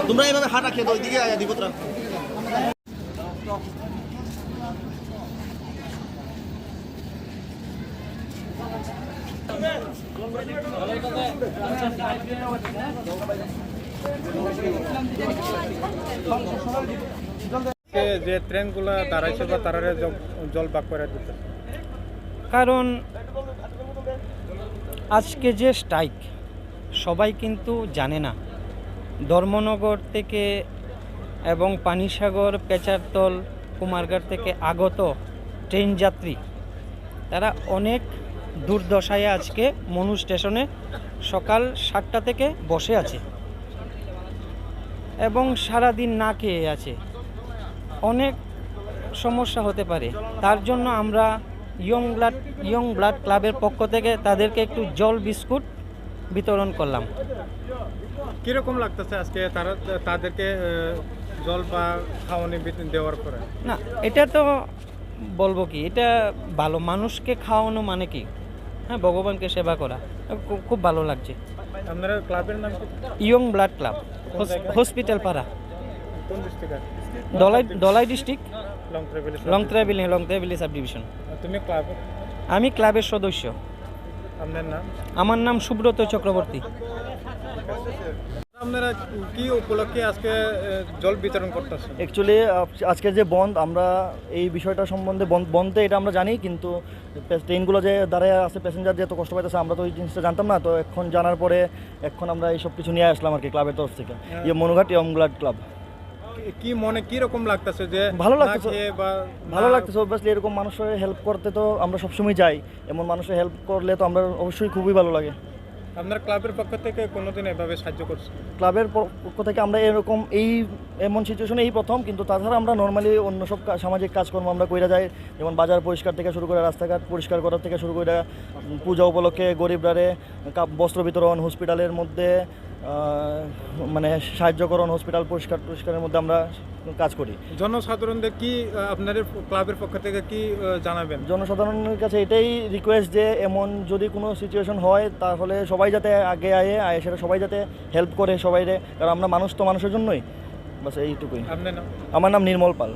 তোমরা এইভাবে হাঁটা খেয়ে ওইদিকে আয়া দিবতরা যে ট্রেনগুলো দাঁড়াইছে বা তারা জল বাক করে দিতে, কারণ আজকে যে স্ট্রাইক সবাই কিন্তু জানে না। ধর্মনগর থেকে এবং পানিসাগর, পেচারতল, কুমারঘাট থেকে আগত ট্রেন যাত্রী তারা অনেক দুর্দশায় আজকে মনু স্টেশনে সকাল 7টা থেকে বসে আছে এবং সারাদিন না খেয়ে আছে। অনেক সমস্যা হতে পারে, তার জন্য আমরা ইয়ং ব্লাড ক্লাবের পক্ষ থেকে তাদেরকে একটু জল বিস্কুট বিতরণ করলাম। কীরকম লাগতেছে আজকে তাদেরকে জল বা খাওয়ানি দেওয়ার পরে? না, এটা তো বলবো কি, এটা ভালো। মানুষকে খাওয়ানো মানে কি, হ্যাঁ, ভগবানকে সেবা করা, খুব ভালো লাগছে। আপনারা ক্লাবের নাম কি? ইয়ং ব্লাড ক্লাব, হসপিটাল পাড়া, কোন district? Dhalai district, long travel. Long ট্রাভেলি সাব ডিভিশন। তুমি ক্লাব? আমি ক্লাবের সদস্য। আপনার নাম? আমার নাম সুব্রত চক্রবর্তী। আপনারা কি উপলক্ষে আজকে জল বিতরণ করতেছেন? অ্যাকচুয়ালি আজকে যে বন্ধ, আমরা এই বিষয়টা সম্বন্ধে বন্ধে এটা আমরা জানি, কিন্তু ট্রেনগুলো যে দাঁড়ায় আছে, প্যাসেঞ্জার যে এত কষ্ট পাইতেছে, আমরা তো ওই জিনিসটা জানতাম না। তো এখন জানার পরে এখন আমরা এই সব কিছু নিয়ে আসলাম আর কি ক্লাবের তরফ থেকে, মনুঘাট ইয়ং ব্লাড ক্লাব। কি মনে কি রকম লাগতেছে যে ভালো লাগতেছে, ভালো লাগতেছে অবভিয়াসলি। এরকম মানুষের হেল্প করতে তো আমরা সবসময় যাই, এমন মানুষের হেল্প করলে তো আমরা অবশ্যই খুবই ভালো লাগে। আপনার ক্লাবের পক্ষ থেকে কোনোদিন এভাবে সাহায্য করছে? ক্লাবের পক্ষ থেকে আমরা এরকম এমন সিচুয়েশনে এই প্রথম, কিন্তু তাছাড়া আমরা নর্মালি অন্য সব সামাজিক কাজকর্ম আমরা কইরা যাই, যেমন বাজার পরিষ্কার থেকে শুরু করে রাস্তাঘাট পরিষ্কার করার থেকে শুরু করে পূজা উপলক্ষে গরিবরারে বস্ত্র বিতরণ, হসপিটালের মধ্যে মানে সাহায্যকরণ, হসপিটাল পরিষ্কারের মধ্যে আমরা কাজ করি। জনসাধারণদের কি আপনাদের ক্লাবের পক্ষ থেকে কি জানাবেন? জনসাধারণের কাছে এটাই রিকোয়েস্ট যে এমন যদি কোনো সিচুয়েশন হয় তাহলে সবাই যাতে আগে আয়ে সেটা সবাই যাতে হেল্প করে সবাইরে, কারণ আমরা মানুষ তো মানুষের জন্যই, বাস এইটুকুই। আপনার নাম? আমার নাম নির্মল পাল।